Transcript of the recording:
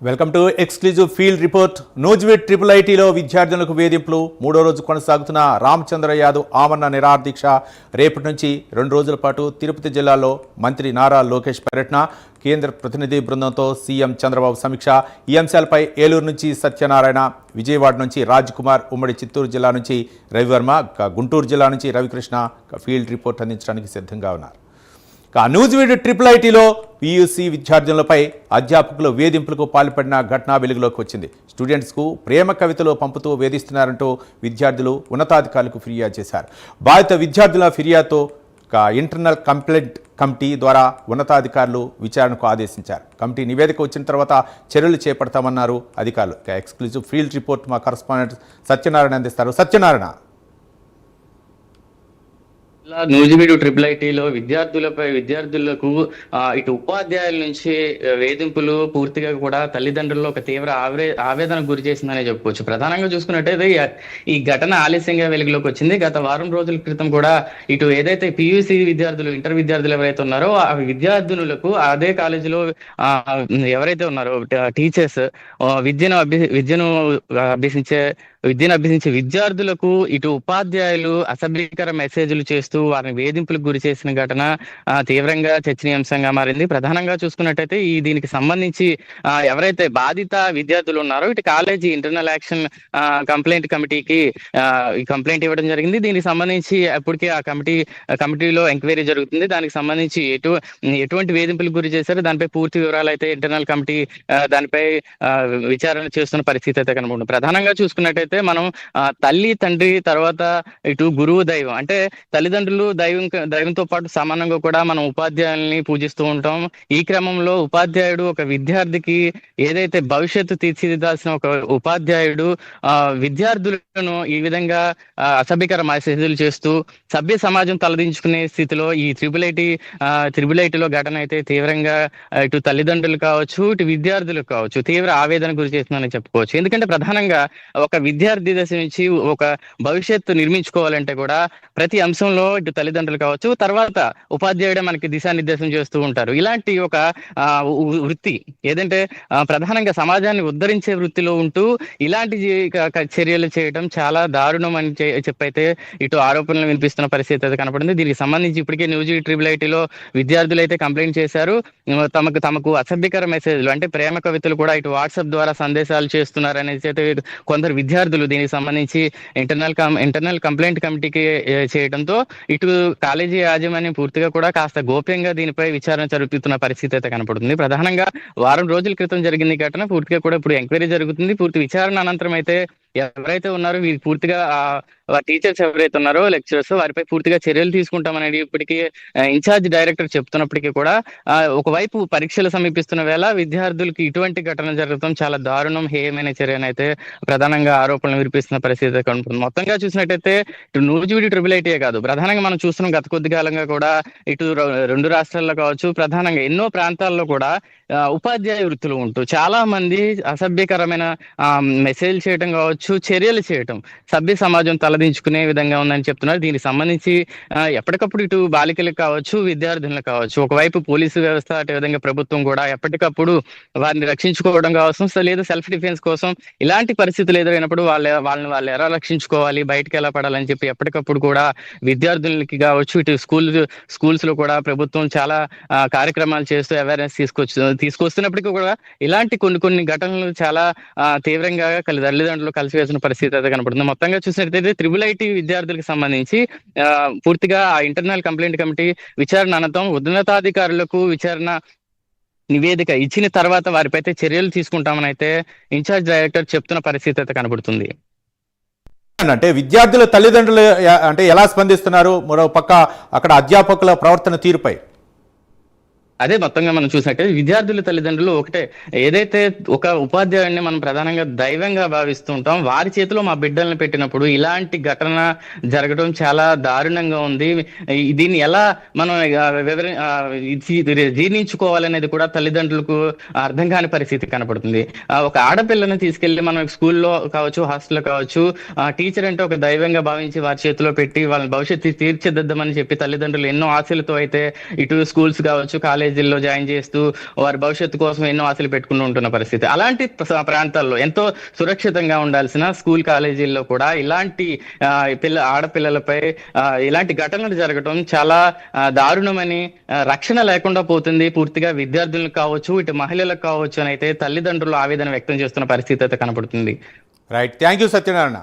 Welcome to exclusive field report. Nuzvid triple ఐటీలో విద్యార్థులకు వేధింపులు. మూడో రోజు కొనసాగుతున్న రామచంద్ర యాదవ్ ఆమరణ నిరాహారదీక్ష రేపటి నుంచి 2 రోజుల పాటు తిరుపతి జిల్లాలో మంత్రి నారా లోకేష్ పర్యటన, కేంద్ర ప్రతినిధి బృందంతో సీఎం చంద్రబాబు సమీక్ష. ఈ అంశాలపై ఏలూరు నుంచి సత్యనారాయణ, విజయవాడ నుంచి రాజ్ కుమార్, ఉమ్మడి చిత్తూరు జిల్లా నుంచి రవివర్మ, గుంటూరు జిల్లా నుంచి రవికృష్ణ ఫీల్డ్ రిపోర్ట్ అందించడానికి సిద్ధంగా ఉన్నారు. నూజివీడ్ ట్రిపుల్ ఐటీలో పీయూసీ విద్యార్థులపై అధ్యాపకులు వేధింపులకు పాల్పడిన ఘటన వెలుగులోకి వచ్చింది. స్టూడెంట్స్కు ప్రేమ కవితలు పంపుతూ వేధిస్తున్నారంటూ విద్యార్థులు ఉన్నతాధికారులకు ఫిర్యాదు చేశారు. బాధిత విద్యార్థుల ఫిర్యాదుతో ఇంటర్నల్ కంప్లైంట్ కమిటీ ద్వారా ఉన్నతాధికారులు విచారణకు ఆదేశించారు. కమిటీ నివేదిక వచ్చిన తర్వాత చర్యలు చేపడతామన్నారు అధికారులు. ఎక్స్క్లూజివ్ ఫీల్డ్ రిపోర్ట్ మా కరస్పాండెంట్ సత్యనారాయణ అందిస్తారు. సత్యనారాయణ, నూజివీడు ట్రిపుల్ ఐటీలో విద్యార్థులకు ఇటు ఉపాధ్యాయుల నుంచి వేధింపులు పూర్తిగా కూడా తల్లిదండ్రుల్లో ఒక తీవ్ర ఆవేదనకు గురి చేసిందనే చెప్పుకోవచ్చు. ప్రధానంగా చూసుకున్నట్టయితే ఈ ఘటన ఆలస్యంగా వెలుగులోకి వచ్చింది. గత వారం రోజుల క్రితం కూడా ఇటు ఏదైతే పియూసీ విద్యార్థులు, ఇంటర్ విద్యార్థులు ఎవరైతే ఉన్నారో ఆ విద్యార్థులకు అదే కాలేజీలో ఎవరైతే ఉన్నారో టీచర్స్ విద్యను అభ్యసించే విద్యార్థులకు ఇటు ఉపాధ్యాయులు అసభ్యకర మెసేజ్లు చేస్తూ వారిని వేధింపులకు గురి చేసిన ఘటన తీవ్రంగా చర్చనీయాంశంగా మారింది. ప్రధానంగా చూసుకున్నట్టయితే దీనికి సంబంధించి ఎవరైతే బాధిత విద్యార్థులు ఉన్నారో ఇటు కాలేజీ ఇంటర్నల్ యాక్షన్ కంప్లైంట్ కమిటీకి కంప్లైంట్ ఇవ్వడం జరిగింది. దీనికి సంబంధించి అప్పటికే ఆ కమిటీలో ఎంక్వైరీ జరుగుతుంది. దానికి సంబంధించి ఎటువంటి వేధింపులకు గురి చేశారో దానిపై పూర్తి వివరాలు అయితే ఇంటర్నల్ కమిటీ దానిపై విచారణ చేస్తున్న పరిస్థితి అయితే కనబడుతుంది. ప్రధానంగా చూసుకున్నట్టయితే మనం తల్లి, తండ్రి, తర్వాత ఇటు గురువు, దైవం, అంటే తల్లిదండ్రులు దైవంతో పాటు సమానంగా కూడా మనం ఉపాధ్యాయుల్ని పూజిస్తూ ఉంటాం. ఈ క్రమంలో ఉపాధ్యాయుడు ఒక విద్యార్థికి ఏదైతే భవిష్యత్తు తీర్చిదిద్దాల్సిన ఒక ఉపాధ్యాయుడు విద్యార్థులను ఈ విధంగా అసభ్యకర మెసేజ్లు చేస్తూ సభ్య సమాజం తలదించుకునే స్థితిలో ఈ త్రిబుల్ ఐటీలో ఘటన అయితే తీవ్రంగా ఇటు తల్లిదండ్రులు కావచ్చు, ఇటు విద్యార్థులకు కావచ్చు తీవ్ర ఆవేదన గురి చేస్తుందని చెప్పుకోవచ్చు. ఎందుకంటే ప్రధానంగా ఒక విద్యార్థి దశ నుంచి ఒక భవిష్యత్తు నిర్మించుకోవాలంటే కూడా ప్రతి అంశంలో ఇటు తల్లిదండ్రులు కావచ్చు, తర్వాత ఉపాధ్యాయుడే మనకి దిశానిర్దేశం చేస్తూ ఉంటారు. ఇలాంటి ఒక వృత్తి ఏదంటే ప్రధానంగా సమాజాన్ని ఉద్ధరించే వృత్తిలో ఉంటూ ఇలాంటి చర్యలు చేయడం చాలా దారుణం అని చెప్పైతే ఇటు ఆరోపణలు వినిపిస్తున్న పరిస్థితి అయితే కనపడింది. దీనికి సంబంధించి ఇప్పటికే నూజివీడ్ ట్రిపుల్ ఐటీలో విద్యార్థులు అయితే కంప్లైంట్ చేశారు. తమకు అసభ్యకర మెసేజ్లు అంటే ప్రేమ కవితలు కూడా ఇటు వాట్సాప్ ద్వారా సందేశాలు చేస్తున్నారనేసి అయితే కొందరు విద్యార్థులు దీనికి సంబంధించి ఇంటర్నల్ కంప్లైంట్ కమిటీకి చేయడంతో ఇటు కాలేజీ యాజమాన్యం పూర్తిగా కూడా కాస్త గోప్యంగా దీనిపై విచారణ జరుగుతున్న పరిస్థితి అయితే కనపడుతుంది. ప్రధానంగా వారం రోజుల క్రితం జరిగింది ఘటన. పూర్తిగా కూడా ఇప్పుడు ఎంక్వైరీ జరుగుతుంది. పూర్తి విచారణ అనంతరం అయితే ఎవరైతే ఉన్నారో వీరు పూర్తిగా టీచర్స్ ఎవరైతే ఉన్నారో లెక్చరర్స్ వారిపై పూర్తిగా చర్యలు తీసుకుంటామనేది ఇప్పటికీ ఇన్ఛార్జ్ డైరెక్టర్ చెప్తున్నప్పటికీ కూడా ఒకవైపు పరీక్షలు సమీపిస్తున్న వేళ విద్యార్థులకి ఇటువంటి ఘటన జరగడం చాలా దారుణం, హేయమైన చర్యనైతే ప్రధానంగా ఆరోపణలు వినిపిస్తున్న పరిస్థితి కనపడుతుంది. మొత్తంగా చూసినట్టయితే ఇటు నూజివీడు ట్రిపుల్ ఐటీయే కాదు, ప్రధానంగా మనం చూస్తున్నాం గత కొద్ది కాలంగా కూడా ఇటు 2 రాష్ట్రాల్లో కావచ్చు, ప్రధానంగా ఎన్నో ప్రాంతాల్లో కూడా ఉపాధ్యాయ వృత్తులు ఉంటూ చాలా మంది అసభ్యకరమైన మెసేజ్ చేయడం కావచ్చు, చర్యలు చేయటం సభ్య సమాజం తలదించుకునే విధంగా ఉందని చెప్తున్నారు. దీనికి సంబంధించి ఎప్పటికప్పుడు ఇటు బాలికలకు కావచ్చు, విద్యార్థులకు కావచ్చు, ఒకవైపు పోలీసు వ్యవస్థ, అటు విధంగా ప్రభుత్వం కూడా ఎప్పటికప్పుడు వారిని రక్షించుకోవడం కావచ్చు, లేదా సెల్ఫ్ డిఫెన్స్ కోసం ఇలాంటి పరిస్థితులు ఎదురైనప్పుడు వాళ్ళని ఎలా రక్షించుకోవాలి, బయటకు ఎలా పడాలని చెప్పి ఎప్పటికప్పుడు కూడా విద్యార్థులకి కావచ్చు, ఇటు స్కూల్స్ లో కూడా ప్రభుత్వం చాలా కార్యక్రమాలు చేస్తూ అవేర్నెస్ తీసుకొస్తున్నప్పటికీ కూడా ఇలాంటి కొన్ని ఘటనలు చాలా తీవ్రంగా తల్లిదండ్రులు కలిసివేసిన పరిస్థితి అయితే కనపడుతుంది. మొత్తంగా చూసినట్లయితే ట్రిపుల్ ఐటీ విద్యార్థులకు సంబంధించి పూర్తిగా ఆ ఇంటర్నల్ కంప్లైంట్ కమిటీ విచారణ అనంతరం ఉన్నతాధికారులకు విచారణ నివేదిక ఇచ్చిన తర్వాత వారిపై చర్యలు తీసుకుంటామని అయితే ఇన్ఛార్జ్ డైరెక్టర్ చెప్తున్న పరిస్థితి అయితే కనబడుతుంది. అంటే విద్యార్థుల తల్లిదండ్రులు అంటే ఎలా స్పందిస్తున్నారు, మరో పక్క అక్కడ అధ్యాపకుల ప్రవర్తన తీరుపై? అదే మొత్తంగా మనం చూసినట్టే విద్యార్థుల తల్లిదండ్రులు ఒకటే, ఏదైతే ఒక ఉపాధ్యాయుడిని మనం ప్రధానంగా దైవంగా భావిస్తుంటాం, వారి చేతిలో మా బిడ్డల్ని పెట్టినప్పుడు ఇలాంటి ఘటన జరగడం చాలా దారుణంగా ఉంది. దీన్ని ఎలా మనం జీర్ణించుకోవాలనేది కూడా తల్లిదండ్రులకు అర్థం కాని పరిస్థితి కనపడుతుంది. ఒక ఆడపిల్లని తీసుకెళ్లి మనం స్కూల్లో కావచ్చు, హాస్టల్లో కావచ్చు, టీచర్ అంటే ఒక దైవంగా భావించి వారి చేతిలో పెట్టి వాళ్ళని భవిష్యత్తు తీర్చిదిద్దామని చెప్పి తల్లిదండ్రులు ఎన్నో ఆశలతో అయితే ఇటు స్కూల్స్ కావచ్చు, కాలేజ్ కాలేజీల్లో జాయిన్ చేస్తూ వారి భవిష్యత్తు కోసం ఎన్నో ఆశలు పెట్టుకుని ఉంటున్న పరిస్థితి. అలాంటి ప్రాంతాల్లో ఎంతో సురక్షితంగా ఉండాల్సిన స్కూల్ కాలేజీల్లో కూడా ఇలాంటి ఆడపిల్లలపై ఇలాంటి ఘటనలు జరగడం చాలా దారుణమని, రక్షణ లేకుండా పోతుంది పూర్తిగా విద్యార్థులకు కావచ్చు, ఇటు మహిళలకు కావచ్చు అని అయితే తల్లిదండ్రులు ఆవేదన వ్యక్తం చేస్తున్న పరిస్థితి అయితే కనపడుతుంది. Right, thank you Satyanarayana.